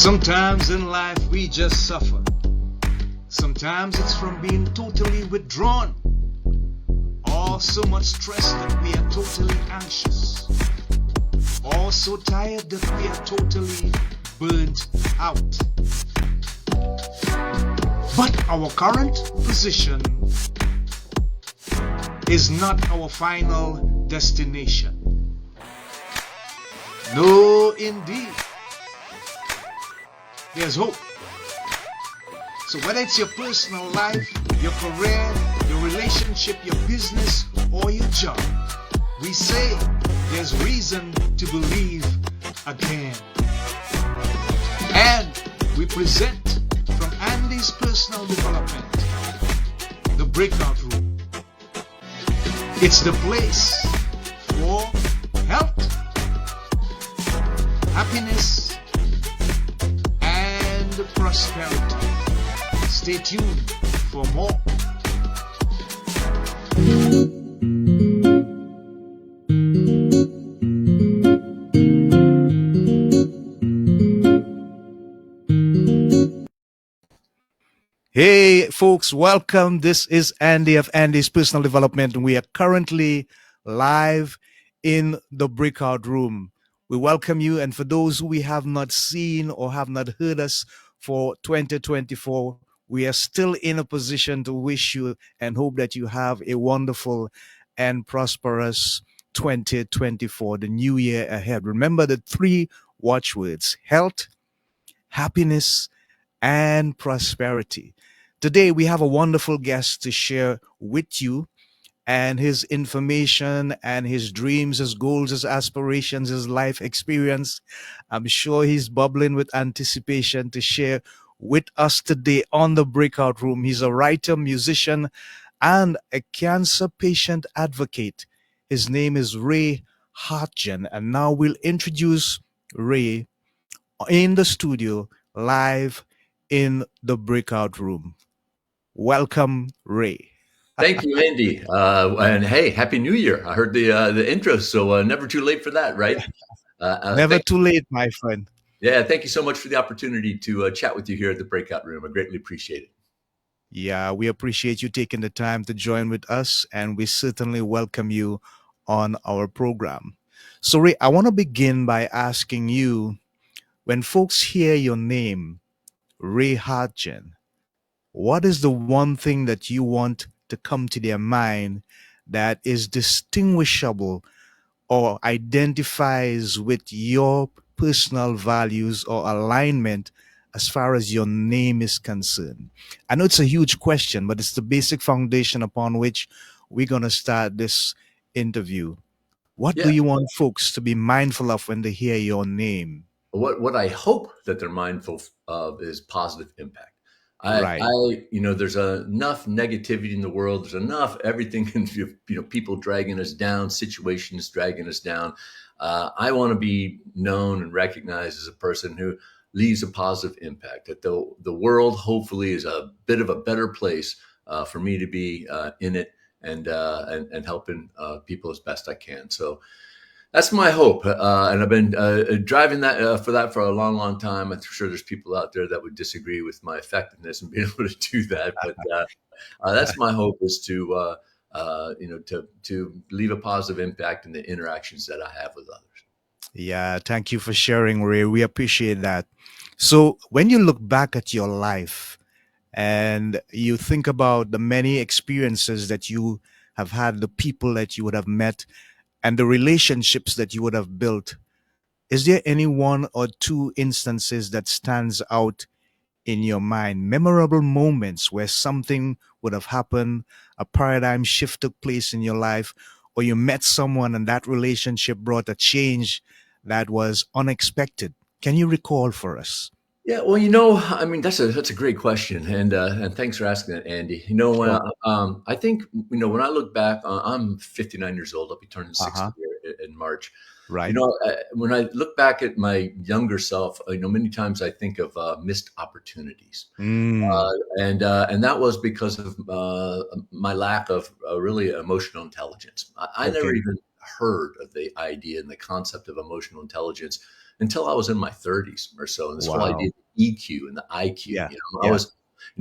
Sometimes in life we just suffer. Sometimes it's from being totally withdrawn, or so much stress that we are totally anxious, or so tired that we are totally burnt out. But our current position is not our final destination. No, indeed. There's hope. So whether it's your personal life, your career, your relationship, your business, or your job, we say there's reason to believe again. And we present from Andy's personal development, the breakout room. It's the place for health, happiness, and prosperity. Stay tuned for more. Hey folks, welcome. This is Andy of Andy's Personal Development, and we are currently live in the breakout room. We welcome you, and for those who we have not seen or have not heard us for 2024, we are still in a position to wish you and hope that you have a wonderful and prosperous 2024, the new year ahead. Remember the three watchwords: health, happiness, and prosperity. Today, we have a wonderful guest to share with you, and his information and his dreams, his goals, his aspirations, his life experience. I'm sure he's bubbling with anticipation to share with us today on the breakout room. He's a writer, musician, and a cancer patient advocate. His name is Ray Hartjen, and now we'll introduce Ray in the studio live in the breakout room. Welcome, Ray. Thank you, Andy. And hey, Happy New Year. I heard the intro, so never too late for that, right? Never too late, my friend. Yeah, thank you so much for the opportunity to chat with you here at the breakout room. I greatly appreciate it. Yeah, we appreciate you taking the time to join with us, and we certainly welcome you on our program. So, Ray, I want to begin by asking you, when folks hear your name, Ray Hartjen, what is the one thing that you want to come to their mind that is distinguishable or identifies with your personal values or alignment as far as your name is concerned? I know it's a huge question, but it's the basic foundation upon which we're going to start this interview. What do Yeah, you want folks to be mindful of when they hear your name? what I hope that they're mindful of is positive impact. Right. There's enough negativity in the world. There's enough everything, people dragging us down, situations dragging us down. I want to be known and recognized as a person who leaves a positive impact. That the world hopefully is a bit of a better place for me to be in it and helping people as best I can. So that's my hope, and I've been driving that for a long, long time. I'm sure there's people out there that would disagree with my effectiveness in being able to do that, but that's my hope, is to leave a positive impact in the interactions that I have with others. Yeah, thank you for sharing, Ray. We appreciate that. So, when you look back at your life and you think about the many experiences that you have had, the people that you would have met, and the relationships that you would have built, is there any one or two instances that stands out in your mind, memorable moments where something would have happened, a paradigm shift took place in your life, or you met someone and that relationship brought a change that was unexpected? Can you recall for us? Yeah, well, I mean, that's a great question, and thanks for asking that, Andy. Sure. I think when I look back, I'm 59 years old. I'll be turning 60 Uh-huh. here in March. Right. When I look back at my younger self, many times I think of missed opportunities, Mm. and that was because of my lack of really emotional intelligence. I never Okay. even heard of the idea and the concept of emotional intelligence until I was in my 30s or so. And this whole idea Wow. of EQ and the IQ, Yeah. I Yeah. was,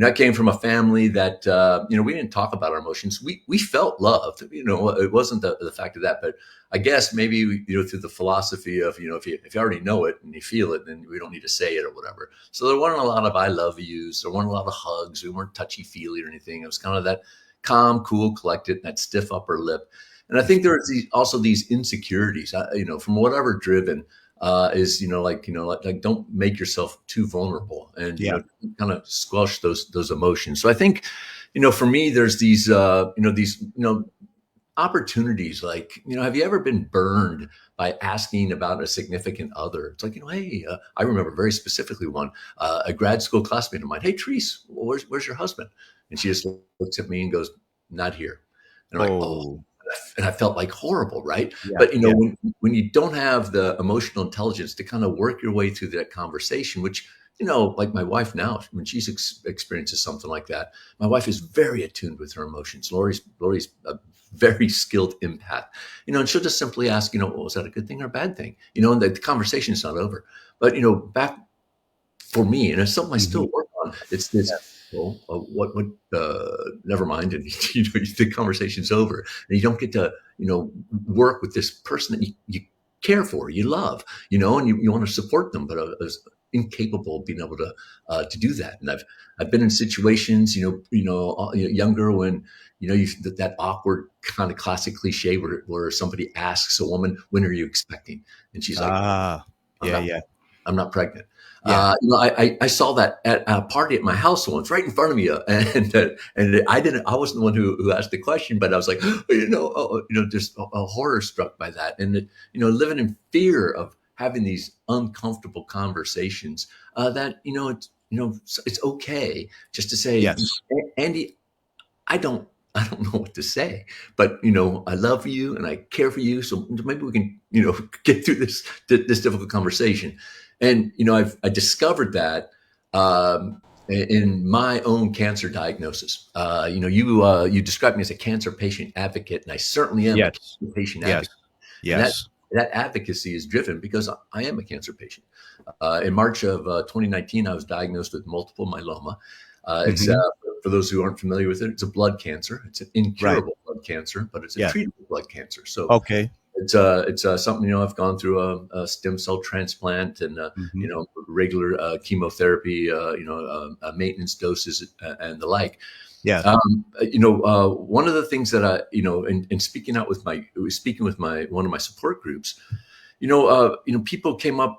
I came from a family that, we didn't talk about our emotions. We felt loved, it wasn't the fact of that, but I guess maybe, through the philosophy of, if you already know it and you feel it, then we don't need to say it or whatever. So there weren't a lot of I love yous. There weren't a lot of hugs. We weren't touchy feely or anything. It was kind of that calm, cool, collected, that stiff upper lip. And I think there are also these insecurities, from whatever driven, is like don't make yourself too vulnerable, and Yeah. kind of squelch those emotions. So I think for me there's these opportunities, like have you ever been burned by asking about a significant other? It's like, hey, I remember very specifically one, a grad school classmate of mine. Hey, Therese, where's your husband? And she just looks at me and goes, not here. And I'm like, oh. Oh. And I felt like horrible, right? Yeah. But Yeah. when you don't have the emotional intelligence to kind of work your way through that conversation, which like my wife now, when she experiences something like that, my wife is very attuned with her emotions. Lori's a very skilled empath, and she'll just simply ask, was that a good thing or a bad thing? And the conversation is not over. But back for me, and it's something I still work on. It's this. Well, never mind. And the conversation's over, and you don't get to, work with this person that you care for, you love, and you want to support them, but I was incapable of being able to do that. And I've been in situations, younger, when that awkward kind of classic cliche where somebody asks a woman, "When are you expecting?" And she's like, Ah. Yeah. Yeah. I'm not pregnant. Yeah. I saw that at a party at my house once, right in front of me, and I wasn't the one who asked the question, but I was like, just horror struck by that, and living in fear of having these uncomfortable conversations. That it's okay just to say, Yes. Andy, I don't know what to say, but I love you and I care for you, so maybe we can get through this difficult conversation. And I discovered that in my own cancer diagnosis. You described me as a cancer patient advocate, and I certainly am a Yes. cancer patient Yes. advocate. And Yes. that advocacy is driven because I am a cancer patient. In March of 2019, I was diagnosed with multiple myeloma. It's Mhm. For those who aren't familiar with it, it's a blood cancer. It's an Right. incurable blood cancer, but it's a Yeah. treatable blood cancer. So Okay. it's something, I've gone through a stem cell transplant and Mhm. regular chemotherapy, maintenance doses and the like. Yeah. One of the things that in speaking with one of my support groups, people came up.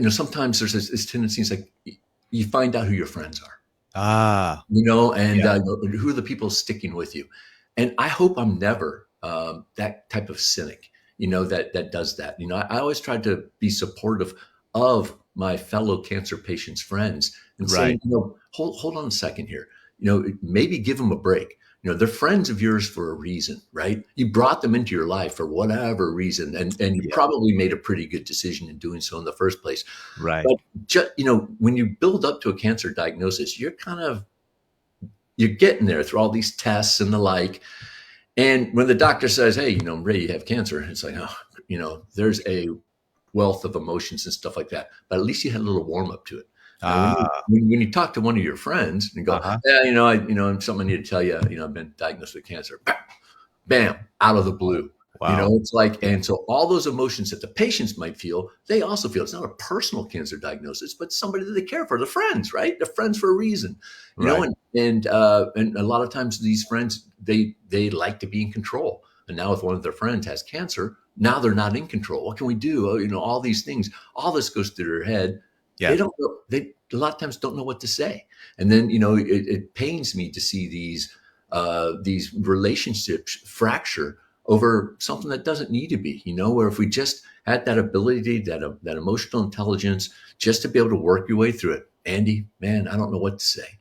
Sometimes there's this tendency. It's like you find out who your friends are, Ah. and Yeah. who are the people sticking with you. And I hope I'm never that type of cynic, that does that. I always try to be supportive of my fellow cancer patients' friends and Right. saying, hold on a second here. Maybe give them a break. They're friends of yours for a reason, right? You brought them into your life for whatever reason, and you Yeah. probably made a pretty good decision in doing so in the first place. Right. But when you build up to a cancer diagnosis, you're getting there through all these tests and the like. And when the doctor says, "Hey, Ray, you have cancer," it's like, oh, there's a wealth of emotions and stuff like that. But at least you had a little warm up to it. Now, Ah. when you talk to one of your friends and go, Uh-huh. "Yeah, something I need to tell you. I've been diagnosed with cancer." Bam, out of the blue. Wow. It's like, Yeah. and so all those emotions that the patients might feel, they also feel. It's not a personal cancer diagnosis, but somebody that they care for. They're friends, right? They're friends for a reason, Right. and a lot of times these friends, they like to be in control. And now if one of their friends has cancer, now they're not in control. What can we do? All these things, all this goes through their head. They Yeah. don't know, they a lot of times don't know what to say. And then, it pains me to see these relationships fracture over something that doesn't need to be, where if we just had that ability, that emotional intelligence, just to be able to work your way through it. Andy, man, I don't know what to say,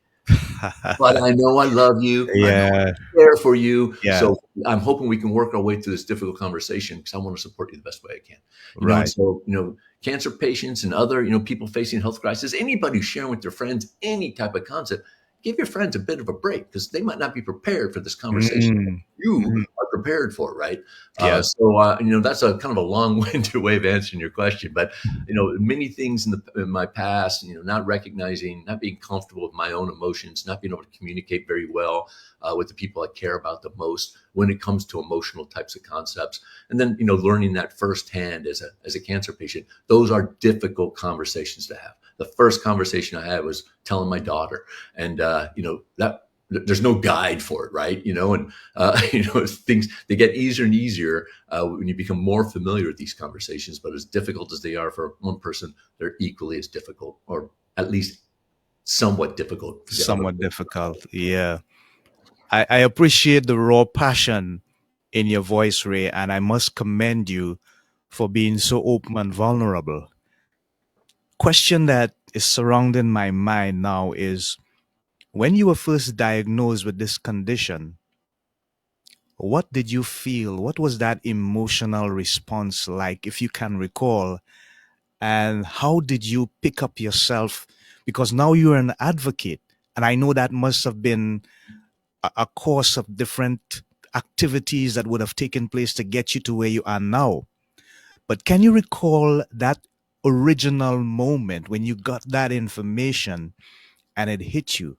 but I know I love you. I know Yeah. I care for you. Yeah. So I'm hoping we can work our way through this difficult conversation, because I want to support you the best way I can. And Right. so, cancer patients and other, people facing health crisis, anybody who's sharing with their friends any type of concept, give your friends a bit of a break, because they might not be prepared for this conversation. Mm. You Mhm. are prepared for, right? Yeah. That's a kind of a long-winded way of answering your question, but many things in my past, not recognizing, not being comfortable with my own emotions, not being able to communicate very well with the people I care about the most when it comes to emotional types of concepts, and then learning that firsthand as a cancer patient. Those are difficult conversations to have. The first conversation I had was telling my daughter, and that there's no guide for it, right? Things, they get easier and easier when you become more familiar with these conversations. But as difficult as they are for one person, they're equally as difficult, or at least somewhat difficult for the other. Somewhat difficult. Yeah. I appreciate the raw passion in your voice, Ray, and I must commend you for being so open and vulnerable. Question that is surrounding my mind now is, when you were first diagnosed with this condition, what did you feel? What was that emotional response like, if you can recall? And how did you pick up yourself? Because now you're an advocate, and I know that must have been a course of different activities that would have taken place to get you to where you are now. But can you recall that original moment when you got that information and it hit you,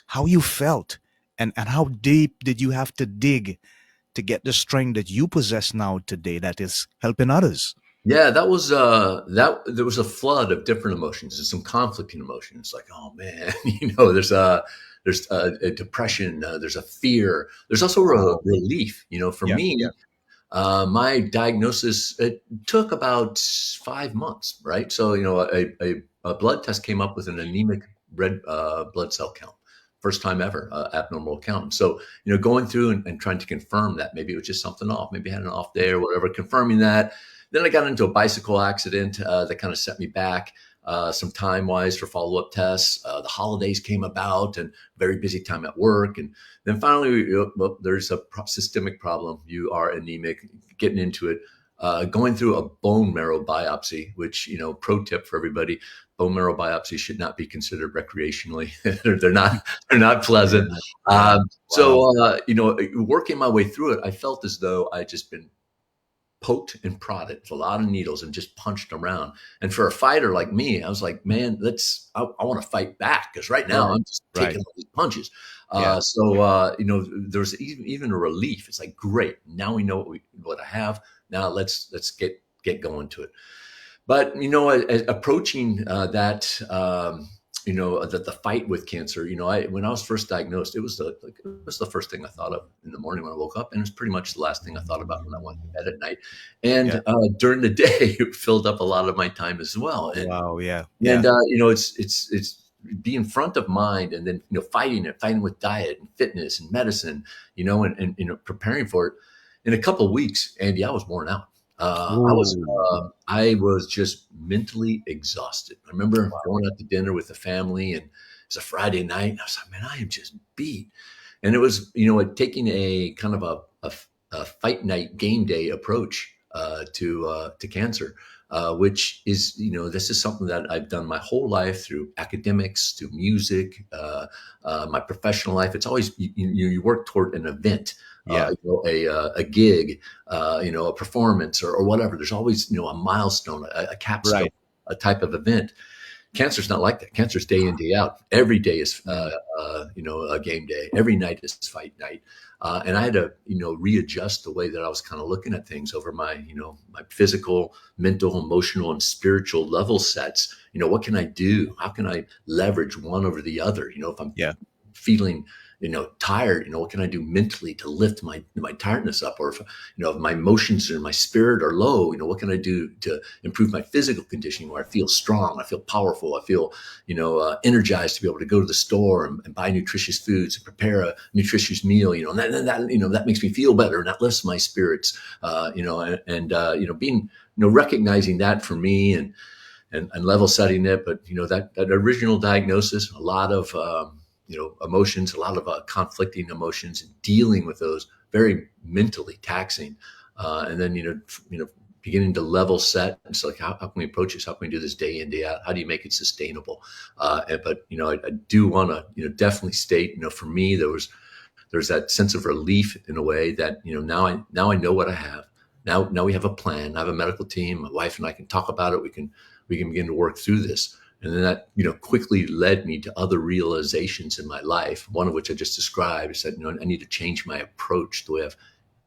how you felt, and how deep did you have to dig to get the strength that you possess now today that is helping others? Yeah, that was there was a flood of different emotions and some conflicting emotions. Like, oh man, there's a depression, there's a fear, there's also a relief. For Yeah, yeah, me, my diagnosis, it took about 5 months, right? So a blood test came up with an anemic red blood cell count. First time ever, abnormal count. So, going through and trying to confirm that maybe it was just something off, maybe I had an off day or whatever, confirming that. Then I got into a bicycle accident that kind of set me back some time wise for follow up tests. The holidays came about and very busy time at work. And then finally, there's a systemic problem. You are anemic, getting into it. Going through a bone marrow biopsy, which, pro tip for everybody, bone marrow biopsies should not be considered recreationally. they're not pleasant. yeah. Working my way through it, I felt as though I'd just been poked and prodded with a lot of needles and just punched around. And for a fighter like me, I was like, man, I want to fight back, because right now I'm just taking all these punches. Yeah. There's even a relief. It's like, great, now we know what I have. Now let's get going to it. But approaching the fight with cancer. When I was first diagnosed, it was the first thing I thought of in the morning when I woke up, and it's pretty much the last thing I thought about when I went to bed at night. And during the day, it filled up a lot of my time as well. And, Wow. Yeah. and it's being front of mind, and then fighting with diet and fitness and medicine, and preparing for it. In a couple of weeks, Andy, I was worn out. I was just mentally exhausted. I remember going out to dinner with the family, and it's a Friday night, and I was like, man, I am just beat. And it was, taking a kind of a fight night game day approach to cancer, which is, this is something that I've done my whole life through academics, through music, my professional life. It's always, you work toward an event. A gig, a performance or whatever. There's always, a milestone, a capstone, a type of event. Cancer's not like that. Cancer's day in, day out. Every day is, a game day. Every night is fight night. And I had to, readjust the way that I was kind of looking at things over my, my physical, mental, emotional, and spiritual level sets. What can I do? How can I leverage one over the other? If I'm feeling tired, what can I do mentally to lift my tiredness up? Or if my emotions and my spirit are low, what can I do to improve my physical conditioning, where I feel strong, I feel powerful, I feel, energized to be able to go to the store and buy nutritious foods and prepare a nutritious meal, and that makes me feel better, and that lifts my spirits, being, recognizing that for me and level setting it. But, that original diagnosis, a lot of, emotions, a lot of conflicting emotions, and dealing with those, very mentally taxing. And then, beginning to level set. It's like, how can we approach this? How can we do this day in, day out? How do you make it sustainable? But I do want to, definitely state, for me, there was there's that sense of relief in a way that, now I know what I have. Now we have a plan. I have a medical team. My wife and I can talk about it. We can begin to work through this. And then that, quickly led me to other realizations in my life. One of which I just described. I said, I need to change my approach the way I've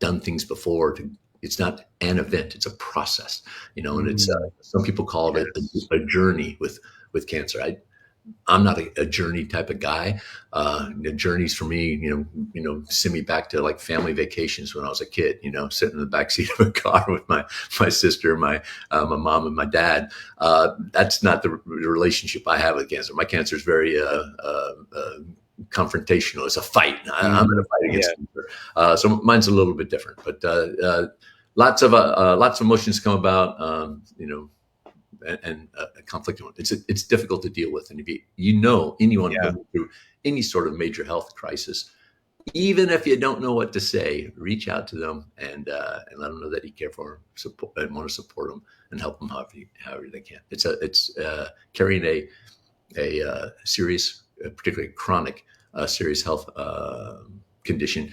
done things before. It's not an event; it's a process. And it's some people call it a journey with cancer. I'm not a journey type of guy. The journeys for me, send me back to like family vacations when I was a kid. Sitting in the backseat of a car with my sister, my mom, and my dad. That's not the relationship I have with cancer. My cancer is very confrontational. It's a fight. I'm in a fight against cancer. So mine's a little bit different, but lots of emotions come about. And conflict. It's difficult to deal with. And if anyone going through any sort of major health crisis, even if you don't know what to say, reach out to them and let them know that you care for them, support, and want to support them and help them however they can. It's carrying a serious, particularly chronic, serious health condition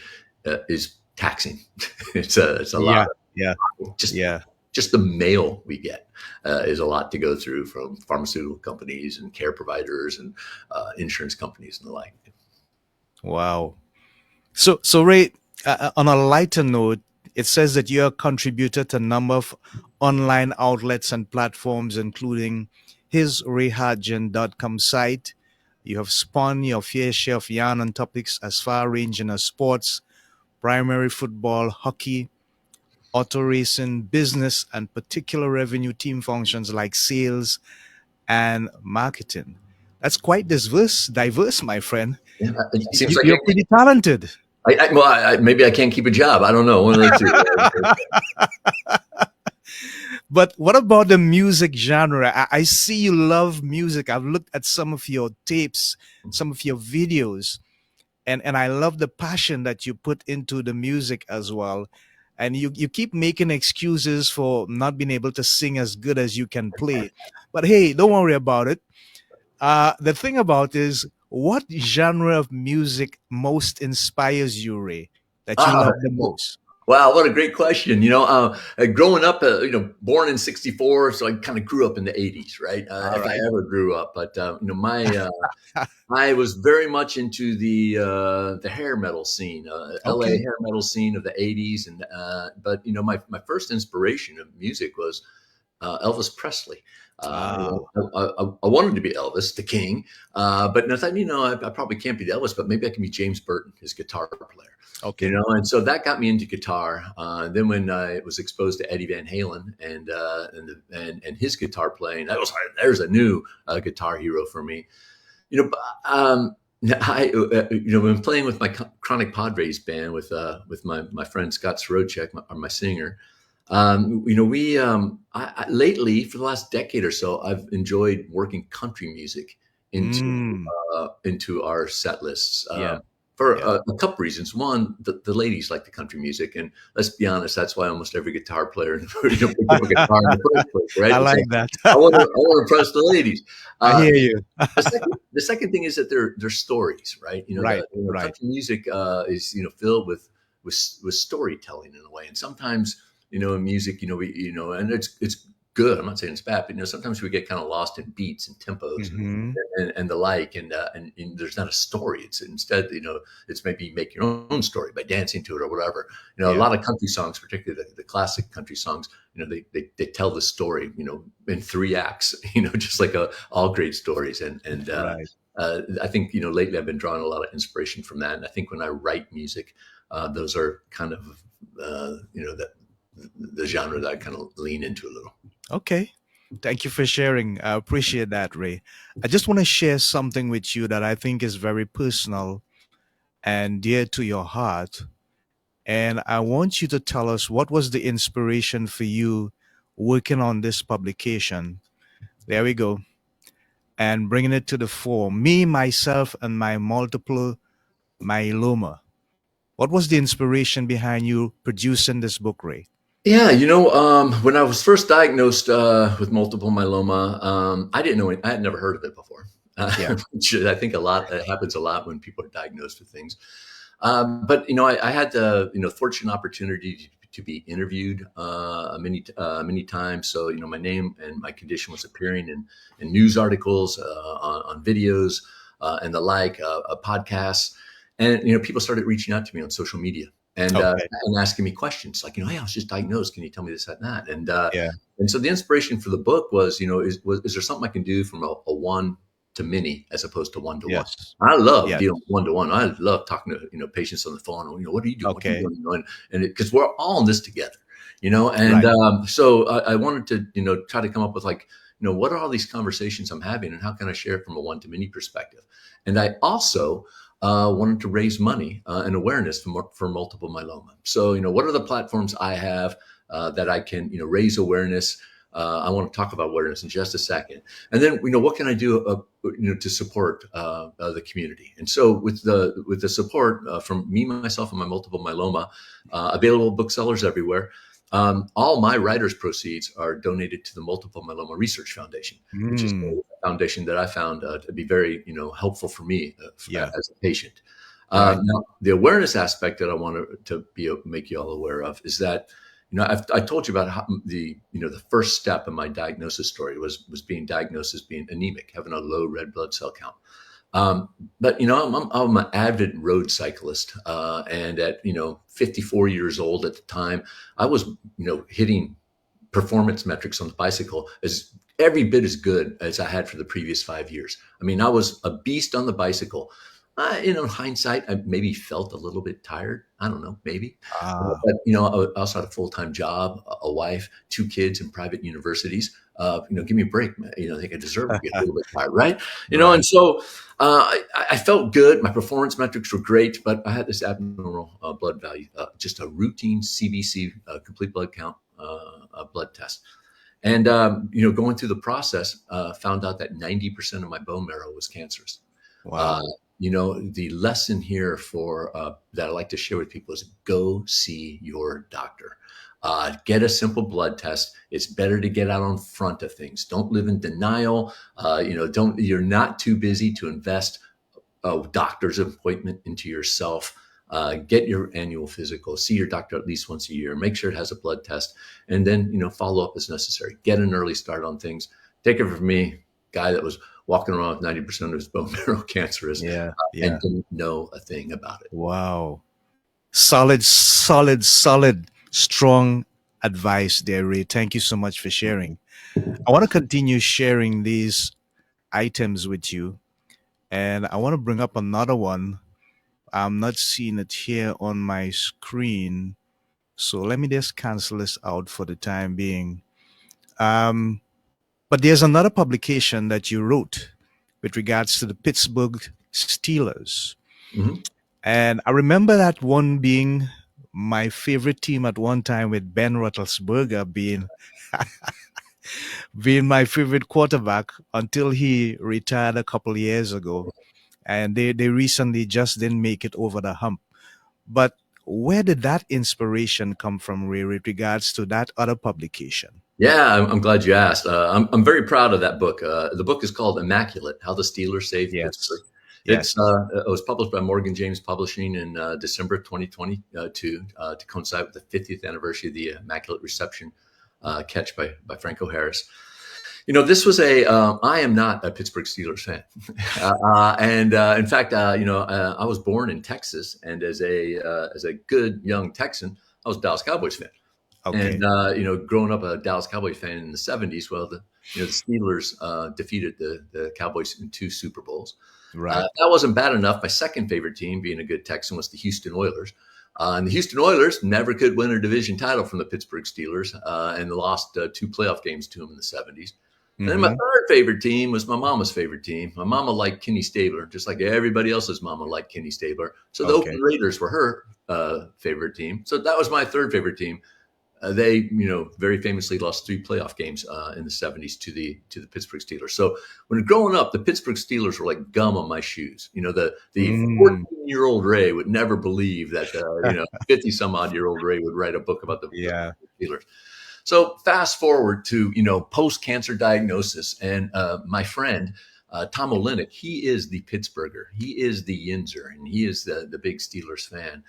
is taxing. It's a lot. Just the mail we get is a lot to go through from pharmaceutical companies and care providers and insurance companies and the like. Wow. So Ray, on a lighter note, it says that you're a contributor to a number of online outlets and platforms, including his Hartjen.com site. You have spun your fair share of yarn on topics as far-ranging as sports, primary football, hockey, auto racing, business, and particular revenue team functions like sales and marketing. That's quite diverse, my friend. Yeah, it seems like You're pretty talented. Maybe I can't keep a job. I don't know. One of the two. But what about the music genre? I see you love music. I've looked at some of your tapes, some of your videos, and I love the passion that you put into the music as well. And you keep making excuses for not being able to sing as good as you can play. But hey, don't worry about it. The thing about is, what genre of music most inspires you, Ray, that you love the most? Wow, what a great question. Growing up, born in '64, so I kind of grew up in the '80s, right? I ever grew up. But I was very much into the hair metal scene, LA hair metal scene of the '80s, and but my first inspiration of music was Elvis Presley. I wanted to be Elvis, the king, but I thought, I probably can't be Elvis, but maybe I can be James Burton, his guitar player. Okay. And so that got me into guitar. Then when I was exposed to Eddie Van Halen and his guitar playing, there's a new guitar hero for me. I been playing with my Chronic Padres band with my friend Scott Srochek, my singer. Lately for the last decade or so, I've enjoyed working country music into our set lists. For a couple reasons. One, the ladies like the country music, and let's be honest, that's why almost every guitar player picked up a guitar in the first place, right? I like that. I want to impress the ladies. I hear you. The second thing is that they're stories, right? Country music is filled with storytelling in a way, and sometimes in music, and it's good. I'm not saying it's bad, but sometimes we get kind of lost in beats and tempos and the like, and there's not a story. It's instead, it's maybe make your own story by dancing to it or whatever. A lot of country songs, particularly the classic country songs, they tell the story, in 3 acts, just like all great stories. And I think, lately I've been drawing a lot of inspiration from that. And I think when I write music, those are kind of, the genre that I kind of lean into a little. Okay. Thank you for sharing. I appreciate that, Ray. I just want to share something with you that I think is very personal and dear to your heart. And I want you to tell us what was the inspiration for you working on this publication. There we go. And bringing it to the fore. Me, myself, and my multiple myeloma. What was the inspiration behind you producing this book, Ray? Yeah, when I was first diagnosed with multiple myeloma, I didn't know I had never heard of it before. Which I think it happens a lot when people are diagnosed with things. But I had the fortunate opportunity to be interviewed many times. So my name and my condition was appearing in news articles, on videos, and the like, podcasts, and people started reaching out to me on social media Okay. and asking me questions like, hey, I was just diagnosed. Can you tell me this, that, and that? Yeah. And so the inspiration for the book was, is there something I can do from a one to many as opposed to one to one? Yes. I love Yes. dealing one to one. I love talking to patients on the phone. What are you doing? What are you Okay. doing? And because we're all in this together, And Right. so I wanted to try to come up with like, what are all these conversations I'm having, and how can I share it from a one to many perspective? And I also wanted to raise money and awareness for multiple myeloma. So what are the platforms I have that I can raise awareness? I want to talk about awareness in just a second, and then what can I do to support the community? And so with the support from me, myself, and my multiple myeloma, available booksellers everywhere. All my writers' proceeds are donated to the Multiple Myeloma Research Foundation, which is Mm. a foundation that I found to be very helpful for me Yeah. as a patient. Right. Now, the awareness aspect that I want to make you all aware of is that I told you about how the first step in my diagnosis story was being diagnosed as being anemic, having a low red blood cell count. But I'm an avid road cyclist, and at 54 years old at the time, I was hitting performance metrics on the bicycle as every bit as good as I had for the previous 5 years. I mean, I was a beast on the bicycle. In hindsight, I maybe felt a little bit tired. I don't know, maybe. Ah. But I also had a full-time job, a wife, 2 kids in private universities. Give me a break, man. I think I deserve to get a little bit tired, right? And Right. so I felt good. My performance metrics were great, but I had this abnormal blood value, just a routine CBC, complete blood count blood test. And, going through the process, found out that 90% of my bone marrow was cancerous. Uh, Wow. the lesson here for that I like to share with people is go see your doctor. Get a simple blood test. It's better to get out on front of things. Don't live in denial. You're not too busy to invest a doctor's appointment into yourself. Get your annual physical, see your doctor at least once a year, make sure it has a blood test, and then, follow up as necessary. Get an early start on things. Take it from me, guy that was walking around with 90% of his bone marrow cancerous Yeah. and Yeah. didn't know a thing about it. Wow. Solid, solid, solid, strong advice there, Ray. Thank you so much for sharing. I want to continue sharing these items with you, and I want to bring up another one. I'm not seeing it here on my screen, so let me just cancel this out for the time being. Um, but there's another publication that you wrote with regards to the Pittsburgh Steelers. Mhm. And I remember that one being my favorite team at one time, with Ben Roethlisberger being my favorite quarterback until he retired a couple of years ago. And they recently just didn't make it over the hump. But where did that inspiration come from, Ray, with regards to that other publication? Yeah, I'm glad you asked. I'm very proud of that book. The book is called Immaculate: How the Steelers Saved Pittsburgh. Yes. Yes. It was published by Morgan James Publishing in December 2022 to coincide with the 50th anniversary of the Immaculate Reception catch by Franco Harris. I am not a Pittsburgh Steelers fan. And in fact, I was born in Texas, and as a good young Texan, I was a Dallas Cowboys fan. Okay. And growing up a Dallas Cowboys fan in the '70s, well, the Steelers defeated the Cowboys in 2 Super Bowls. Right. That wasn't bad enough. My second favorite team, being a good Texan, was the Houston Oilers. And the Houston Oilers never could win a division title from the Pittsburgh Steelers, and lost 2 playoff games to them in the '70s. And then my Mm-hmm. third favorite team was my mama's favorite team. My mama liked Kenny Stabler, just like everybody else's mama liked Kenny Stabler. So the Okay. Oakland Raiders were her favorite team. So that was my third favorite team. They, very famously lost 3 playoff games in the '70s to the Pittsburgh Steelers. So when growing up, the Pittsburgh Steelers were like gum on my shoes. The Mm. 14-year-old Ray would never believe that 50 some odd year old Ray would write a book about the Yeah. Steelers. So fast forward to post cancer diagnosis, and my friend Tom Olenek, he is the Pittsburgher. He is the Yinzer, and he is the big Steelers fan.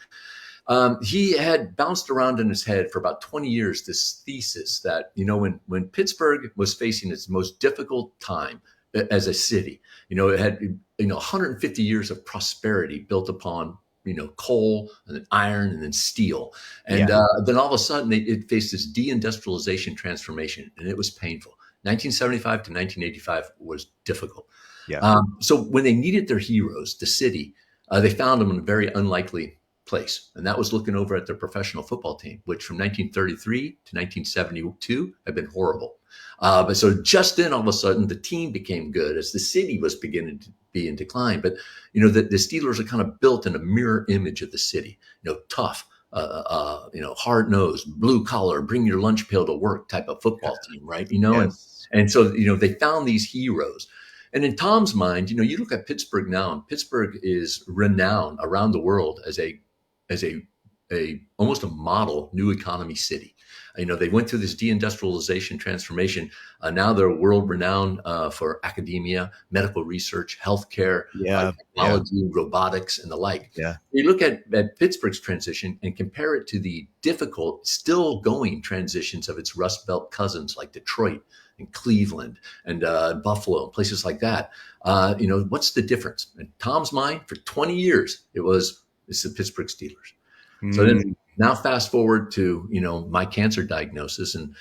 He had bounced around in his head for about 20 years this thesis that, when Pittsburgh was facing its most difficult time as a city, it had 150 years of prosperity built upon coal and then iron and then steel. And then all of a sudden it faced this deindustrialization transformation, and it was painful. 1975 to 1985 was difficult. Yeah. So when they needed their heroes, the city, they found them in a very unlikely place. And that was looking over at their professional football team, which from 1933 to 1972 had been horrible. But so just then, all of a sudden, the team became good as the city was beginning to be in decline. But, the Steelers are kind of built in a mirror image of the city, tough, hard-nosed, blue collar, bring your lunch pail to work type of football team, right? Yes. And so, they found these heroes. And in Tom's mind, you look at Pittsburgh now, and Pittsburgh is renowned around the world as a almost a model new economy city. They went through this deindustrialization transformation. Now they're world renowned for academia, medical research, healthcare, technology, robotics, and the like. Yeah. You look at Pittsburgh's transition and compare it to the difficult, still going transitions of its Rust Belt cousins like Detroit and Cleveland and Buffalo and places like that. What's the difference? In Tom's mind, for 20 years, it's the Pittsburgh Steelers. So then now fast forward to, my cancer diagnosis and,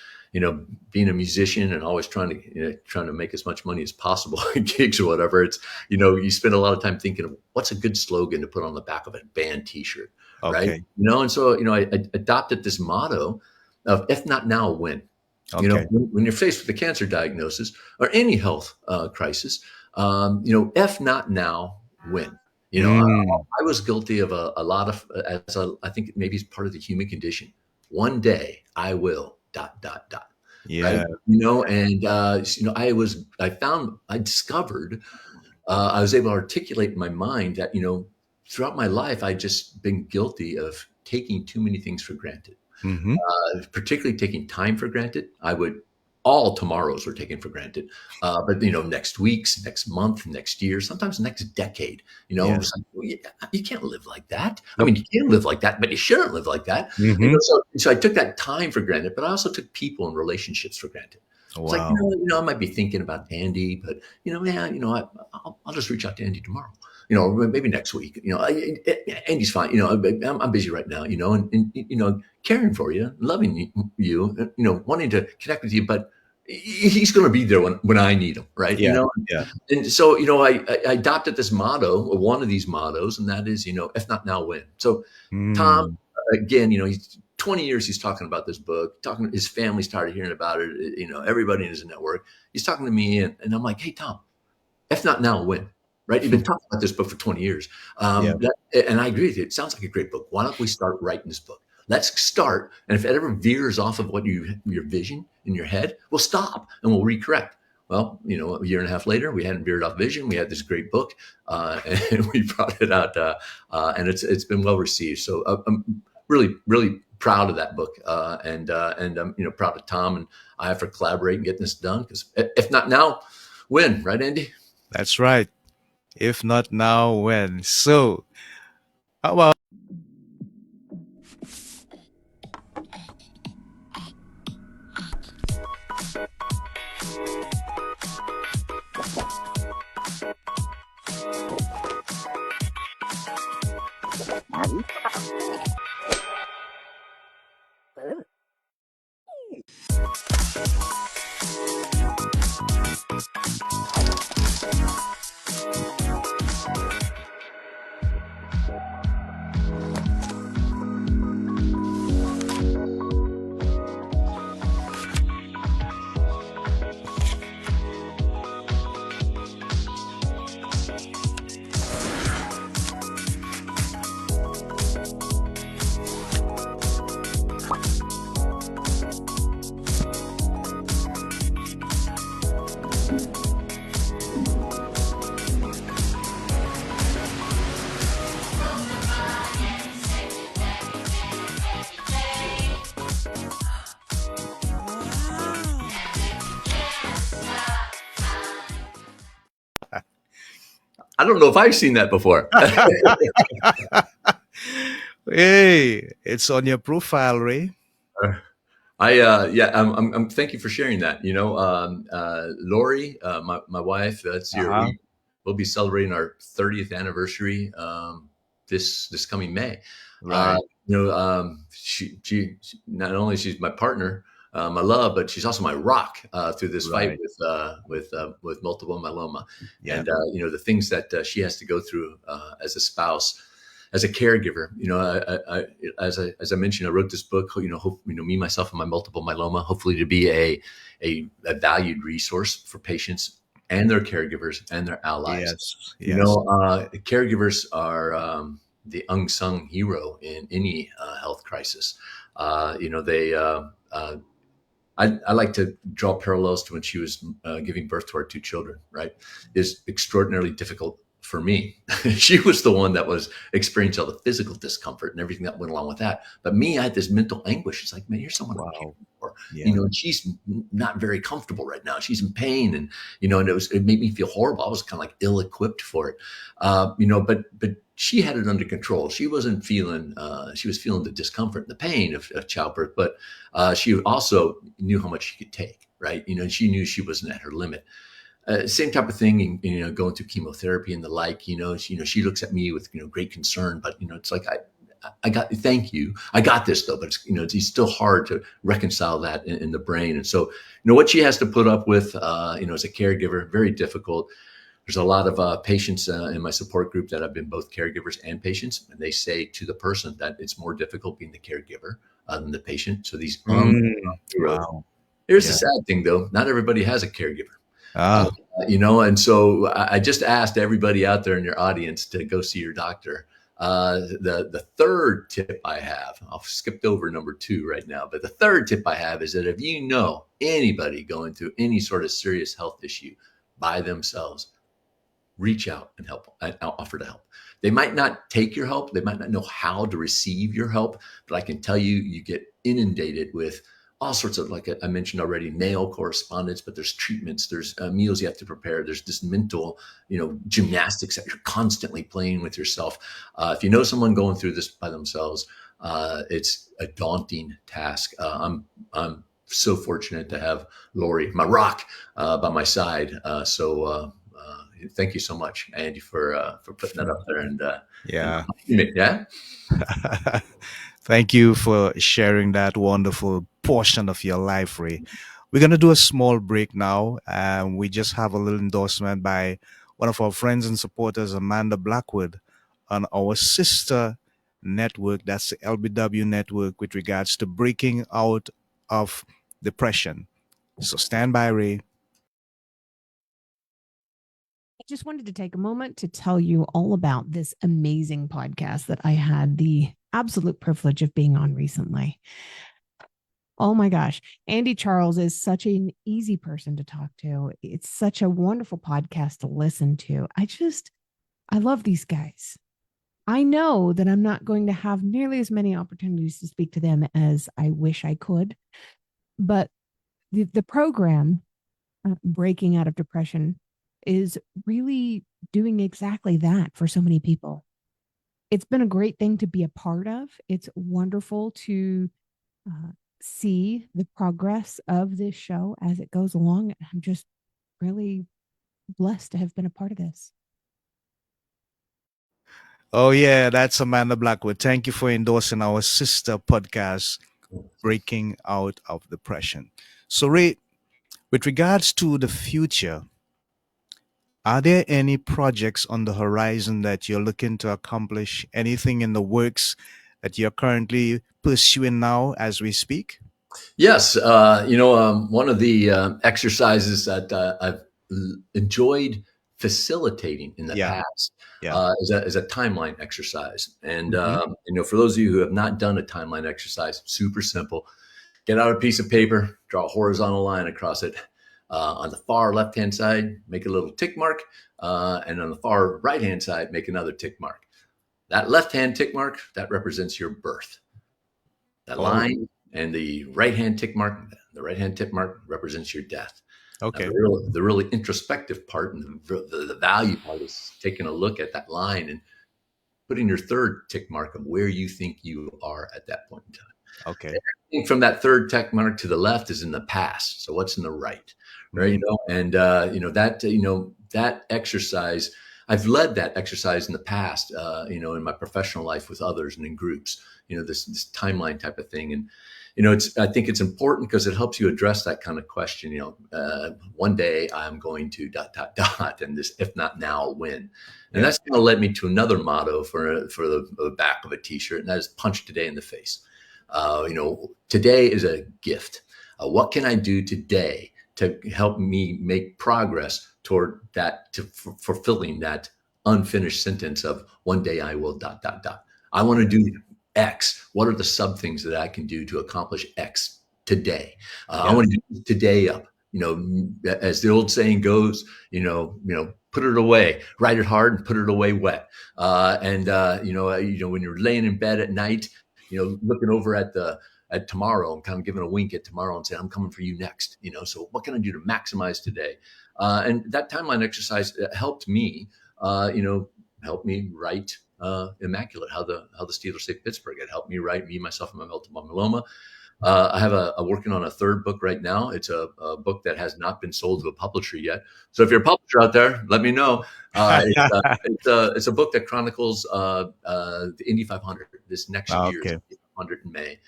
being a musician and always trying to make as much money as possible in gigs or whatever. It's, you spend a lot of time thinking of what's a good slogan to put on the back of a band t-shirt. Okay. Right. And so, I adopted this motto of if not now, when. Okay. When you're faced with a cancer diagnosis or any health crisis, if not now, when. I was guilty of a lot of, I think maybe it's part of the human condition. One day I will ... Yeah. Right? And I discovered, I was able to articulate in my mind that, throughout my life, I'd just been guilty of taking too many things for granted. Mm-hmm. Particularly taking time for granted. All tomorrows were taken for granted. But, next week's, next month, next year, sometimes next decade, it was like, well, you can't live like that. I mean, you can live like that, but you shouldn't live like that. Mm-hmm. So I took that time for granted, but I also took people and relationships for granted. Wow. It's like, I might be thinking about Andy, but, I'll just reach out to Andy tomorrow. Maybe next week, Andy's fine. I'm busy right now, and caring for you, loving you, wanting to connect with you, but he's going to be there when I need him. Right. Yeah. And so, I adopted this motto, or one of these mottos, and that is, if not now, when. So Tom, again, he's 20 years, he's talking about this book, his family started hearing about it. Everybody in his network, he's talking to me and I'm like, hey, Tom, if not now, when? Right. You've been talking about this book for 20 years. And I agree with you. It sounds like a great book. Why don't we start writing this book? Let's start. And if it ever veers off of what your vision in your head, we'll stop and we'll recorrect. Well, a year and a half later, we hadn't veered off vision. We had this great book and we brought it out and it's been well received. So I'm really, really proud of that book. And I'm, proud of Tom and I for collaborating, getting this done. Because if not now, when? Right, Andy? That's right. If not now, when? So, how about I don't know if I've seen that before. Hey, it's on your profile, Ray. Yeah, thank you for sharing that. Lori, my wife, that's your, Uh-huh. we'll be celebrating our 30th anniversary, this coming May. Uh, Right. she not only she's my partner, my love, but she's also my rock, through this fight Right. with multiple myeloma, Yeah. and the things that she has to go through as a spouse, as a caregiver. As I mentioned, I wrote this book. Me, myself, and my multiple myeloma. Hopefully, to be a valued resource for patients and their caregivers and their allies. Yes. Yes. Caregivers are the unsung hero in any health crisis. They. I like to draw parallels to when she was giving birth to our two children. Right, is extraordinarily difficult for me. She was the one that was experiencing all the physical discomfort and everything that went along with that. But me, I had this mental anguish. It's like, man, you're someone I'm caring Wow. for, Yeah. and she's not very comfortable right now. She's in pain, and it made me feel horrible. I was kind of like ill-equipped for it, but she had it under control. She wasn't feeling, she was feeling the discomfort and the pain of childbirth, but she also knew how much she could take, right? She knew she wasn't at her limit. Same type of thing, going through chemotherapy and the like. She looks at me with great concern, but it's like I got, thank you, I got this though. But it's still hard to reconcile that in the brain, and so what she has to put up with, as a caregiver, very difficult. There's a lot of patients in my support group that have been both caregivers and patients, and they say to the person that it's more difficult being the caregiver than the patient. So these heroes. Wow. Here's the Yeah. sad thing, though: not everybody has a caregiver. Uh, Ah. and so I just asked everybody out there in your audience to go see your doctor. The third tip I have, I've skipped over number 2 right now, but the third tip I have is that if you know anybody going through any sort of serious health issue by themselves, reach out and help and offer to help. They might not take your help. They might not know how to receive your help, but I can tell you, you get inundated with all sorts of, like I mentioned already, mail correspondence, but there's treatments, there's meals you have to prepare. There's this mental, gymnastics that you're constantly playing with yourself. If you know someone going through this by themselves, it's a daunting task. I'm so fortunate to have Lori, my rock, by my side. Thank you so much, Andy, for putting that up there and Yeah. yeah. Thank you for sharing that wonderful portion of your life, Ray. We're going to do a small break now. We just have a little endorsement by one of our friends and supporters, Amanda Blackwood, on our sister network. That's the LBW network with regards to breaking out of depression. So stand by, Ray. I just wanted to take a moment to tell you all about this amazing podcast that I had the absolute privilege of being on recently. Oh my gosh. Andy Charles is such an easy person to talk to. It's such a wonderful podcast to listen to. I love these guys. I know that I'm not going to have nearly as many opportunities to speak to them as I wish I could, but the program, Breaking Out of Depression, is really doing exactly that for so many people. It's been a great thing to be a part of. It's wonderful to see the progress of this show as it goes along. I'm just really blessed to have been a part of this. Oh, yeah, that's Amanda Blackwood. Thank you for endorsing our sister podcast, Breaking Out of Depression. So, Ray, with regards to the future, are there any projects on the horizon that you're looking to accomplish? Anything in the works that you're currently pursuing now as we speak? Yes, one of the exercises that I've enjoyed facilitating in the Yeah, past yeah. is a timeline exercise. And Hmm. for those of you who have not done a timeline exercise, super simple. Get out a piece of paper, draw a horizontal line across it. On the far left-hand side, make a little tick mark, and on the far right-hand side, make another tick mark. That left-hand tick mark, that represents your birth. That Oh, line and the right-hand tick mark represents your death. Now, Okay. the really introspective part and the value part is taking a look at that line and putting your third tick mark of where you think you are at that point in time. Okay. Everything from that third tick mark to the left is in the past. So what's in the right? Right. Mm. And, that exercise, I've led that exercise in the past, in my professional life with others and in groups, this timeline type of thing. And, I think it's important because it helps you address that kind of question. One day I'm going to ... and this, if not now, when? And that's going to lead me to another motto for the back of a t-shirt. And that is punch today in the face. Today is a gift. What can I do today to help me make progress toward that, to fulfilling that unfinished sentence of one day I will ... I want to do X. What are the sub things that I can do to accomplish X today? I want to do today up. As the old saying goes, put it away, write it hard and put it away wet. When you're laying in bed at night, looking over at tomorrow and kind of giving a wink at tomorrow and saying, I'm coming for you next. So what can I do to maximize today? And that timeline exercise helped me, helped me write Immaculate, how the Steelers Saved Pittsburgh. It helped me write Me, Myself, and My Myeloma. I have working on a third book right now. It's a book that has not been sold to a publisher yet. So if you're a publisher out there, let me know. It's a book that chronicles the Indy 500 this next year's Indy 500 in May.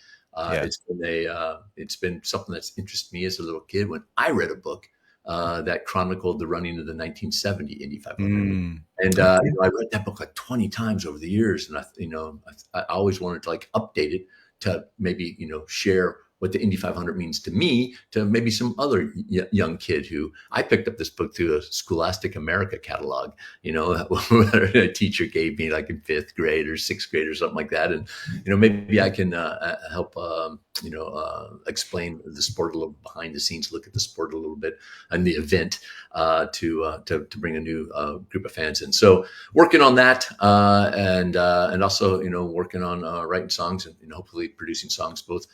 It's been something that's interested me as a little kid when I read a book that chronicled the running of the 1970 Indy 500. And I read that book like 20 times over the years, and I always wanted to update it to maybe share what the Indy 500 means to me, to maybe some other young kid who I picked up this book through a Scholastic America catalog, a teacher gave me like in 5th grade or 6th grade or something like that. And, maybe I can help, explain the sport a little behind the scenes, look at the sport a little bit and the event to bring a new group of fans in. So working on that and also, working on writing songs and hopefully producing songs both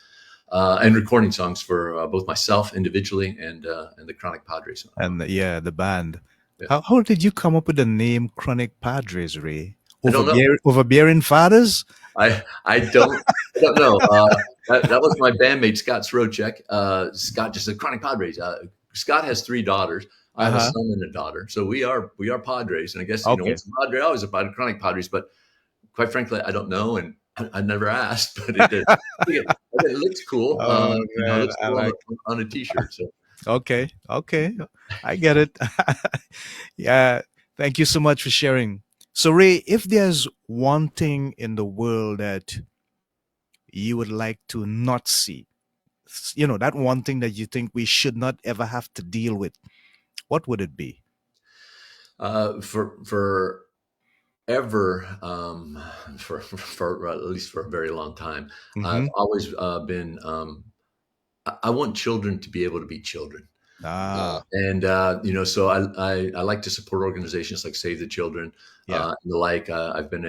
and recording songs for both myself individually and the Chronic Padres. And the band. Yeah. How did you come up with the name Chronic Padres, Ray? I don't know. Overbearing fathers? I don't know. That was my bandmate Scott Srocek. Scott just said Chronic Padres. Scott has 3 daughters. I have a son and a daughter, so we are Padres. And I guess once a Padre, always a Padre, Chronic Padres. But quite frankly, I don't know, and I never asked. But it looks cool. It looks cool on a t-shirt. So. Okay, I get it. Yeah, thank you so much for sharing. So, Ray, if there's one thing in the world that you would like to not see, that one thing that you think we should not ever have to deal with, what would it be? For at least for a very long time, I've always been. I want children to be able to be children. So I like to support organizations like Save the Children, and the like. I've been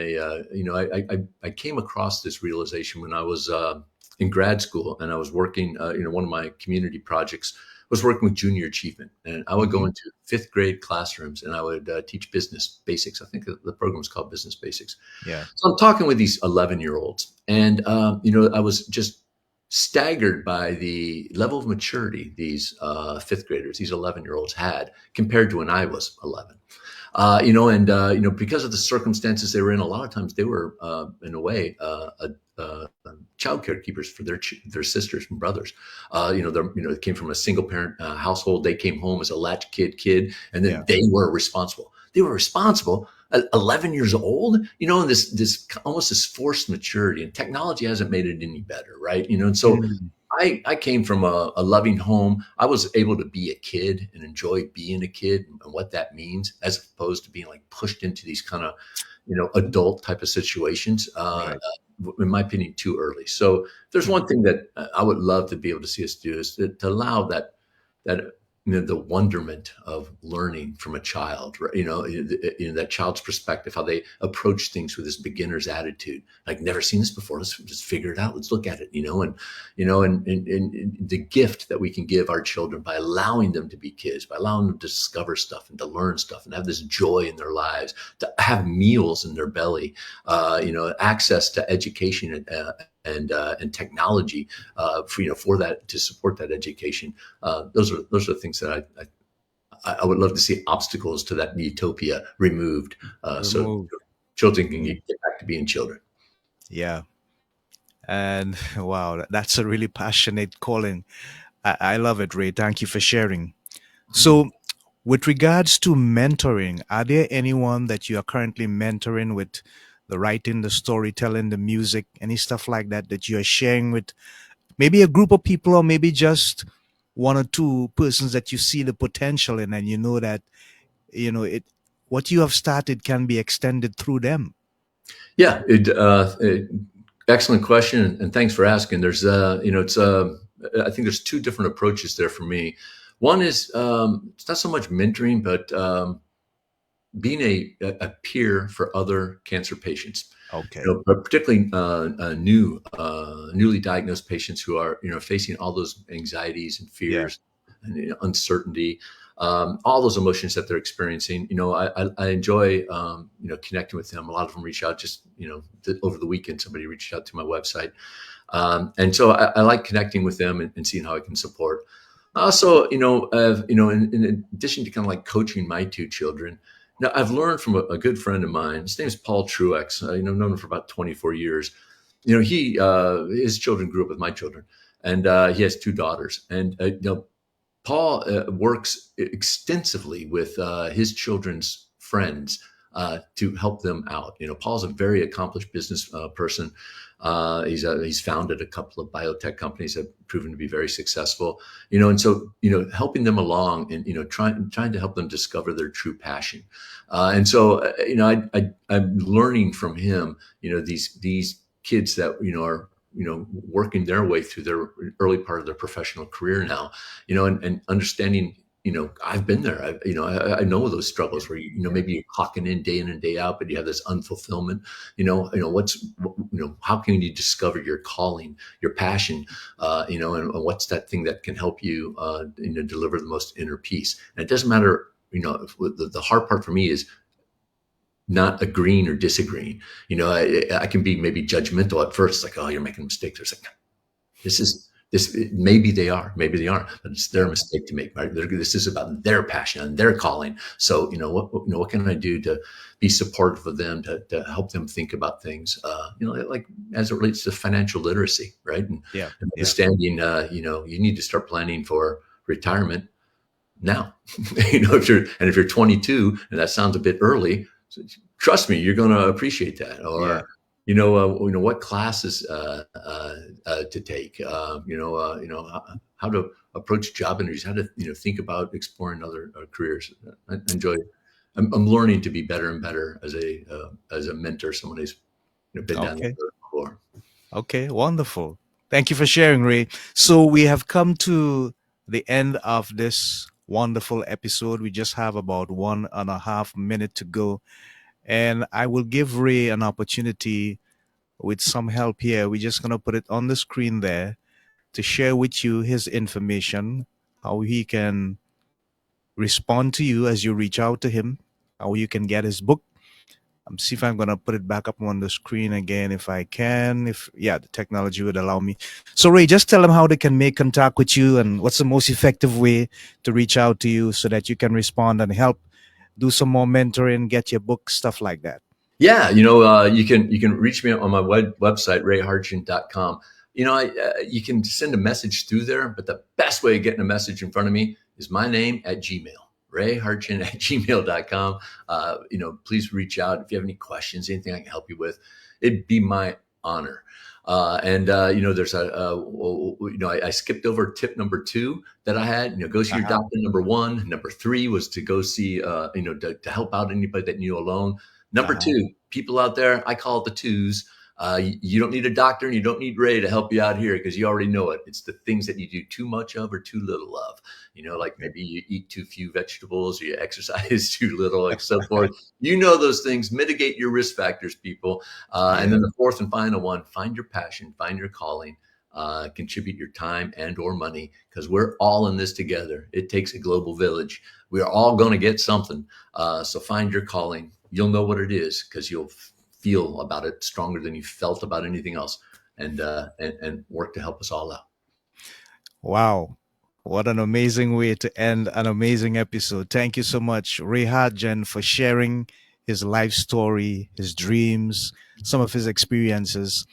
I came across this realization when I was in grad school, and I was working. One of my community projects was working with junior achievement, and I would go into 5th grade classrooms and I would teach business basics. I think the program is called Business Basics. Yeah. So I'm talking with these 11-year-olds, and I was just staggered by the level of maturity these 5th graders, these 11-year-olds had compared to when I was 11. Because of the circumstances they were in, a lot of times they were, in a way, child caregivers for their sisters and brothers. They came from a single parent household. They came home as a latchkid kid, and then they were responsible. They were responsible at 11 years old, and this almost this forced maturity, and technology hasn't made it any better, right? And so I came from a loving home. I was able to be a kid and enjoy being a kid and what that means, as opposed to being like pushed into these kind of, adult type of situations. In my opinion, too early. So there's one thing that I would love to be able to see us do is to allow that the wonderment of learning from a child, right? That child's perspective, how they approach things with this beginner's attitude, like never seen this before. Let's just figure it out. Let's look at it, and the gift that we can give our children by allowing them to be kids, by allowing them to discover stuff and to learn stuff and have this joy in their lives, to have meals in their belly, access to education and technology, for that, to support that education. Those are things that I would love to see obstacles to that utopia removed, so children can get back to being children. Yeah. And wow, that's a really passionate calling. I love it, Ray. Thank you for sharing. So, with regards to mentoring, are there anyone that you are currently mentoring with the writing, the storytelling, the music, any stuff like that that you are sharing with maybe a group of people, or maybe just one or two persons that you see the potential in, and you know that it what you have started can be extended through them? Yeah, excellent question, and thanks for asking. There's, I think there's two different approaches there for me. One is, it's not so much mentoring, but being a peer for other cancer patients. Okay. But particularly newly diagnosed patients who are facing all those anxieties and fears and uncertainty, all those emotions that they're experiencing. I enjoy connecting with them. A lot of them reach out just over the weekend. Somebody reached out to my website, and so I like connecting with them and seeing how I can support. Also, in addition to kind of like coaching my two children. Now, I've learned from a good friend of mine. His name is Paul Truex. Known him for about 24 years. His children grew up with my children, and he has two daughters. And Paul works extensively with his children's friends to help them out. Paul's a very accomplished business person. He's founded a couple of biotech companies that have proven to be very successful. And so helping them along and trying to help them discover their true passion. And so I'm learning from him. These kids that are working their way through their early part of their professional career now, and understanding, I've been there. I know those struggles where, maybe you're clocking in day out, but you have this unfulfillment, how can you discover your calling, your passion, and what's that thing that can help you, deliver the most inner peace. And it doesn't matter, the hard part for me is not agreeing or disagreeing. I can be maybe judgmental at first, like, oh, you're making mistakes. It's like, this, maybe they are, maybe they aren't, but it's their mistake to make, right? This is about their passion and their calling. So, what can I do to be supportive of them, to help them think about things, like as it relates to financial literacy, right? And understanding, you need to start planning for retirement now. If you're 22 and that sounds a bit early, trust me, you're going to appreciate that. Or, what classes to take, how to approach job interviews, how to think about exploring other careers. I enjoy. I'm learning to be better and better as a mentor, someone who's been down that road before. Okay, wonderful. Thank you for sharing, Ray. So we have come to the end of this wonderful episode. We just have about 1.5 minutes to go. And I will give Ray an opportunity with some help here. We're just going to put it on the screen there to share with you his information, how he can respond to you as you reach out to him, how you can get his book. See if I'm going to put it back up on the screen again if I can. The technology would allow me. So, Ray, just tell them how they can make contact with you and what's the most effective way to reach out to you so that you can respond and help do some more mentoring, get your book, stuff like that. Yeah, you can reach me on my website, rayhartjen.com. You can send a message through there, but the best way of getting a message in front of me is my name at Gmail, rayhartjen@gmail.com. Please reach out if you have any questions, anything I can help you with. It'd be my honor. There's I skipped over tip number 2 that I had. Go see your doctor. Number 1. Number 3 was to go see, to help out anybody that knew alone. Number 2, people out there, I call it the twos. You don't need a doctor and you don't need Ray to help you out here because you already know it. It's the things that you do too much of or too little of. Like maybe you eat too few vegetables or you exercise too little, and so forth. Those things. Mitigate your risk factors, people. And then the fourth and final one: find your passion, find your calling. Contribute your time and or money, because we're all in this together. It takes a global village. We are all going to get something. So find your calling. You'll know what it is because you'll feel about it stronger than you felt about anything else, and work to help us all out. Wow. What an amazing way to end an amazing episode. Thank you so much, Ray Hartjen, for sharing his life story, his dreams, some of his experiences.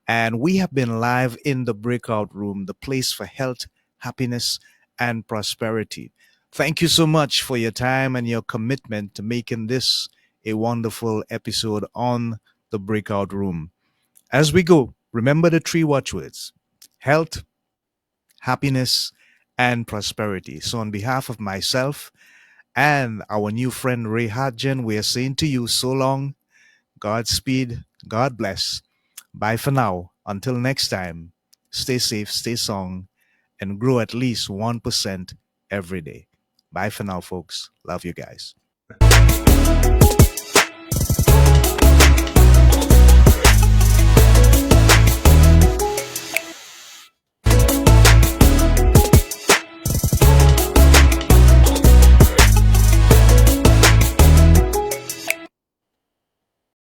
And we have been live in the breakout room, the place for health, happiness, and prosperity. Thank you so much for your time and your commitment to making this a wonderful episode on the breakout room. As we go, remember the three watchwords: health, happiness, and prosperity. So, on behalf of myself and our new friend Ray Hartjen, we are saying to you, so long, Godspeed, God bless. Bye for now. Until next time, stay safe, stay strong, and grow at least 1% every day. Bye for now, folks. Love you guys.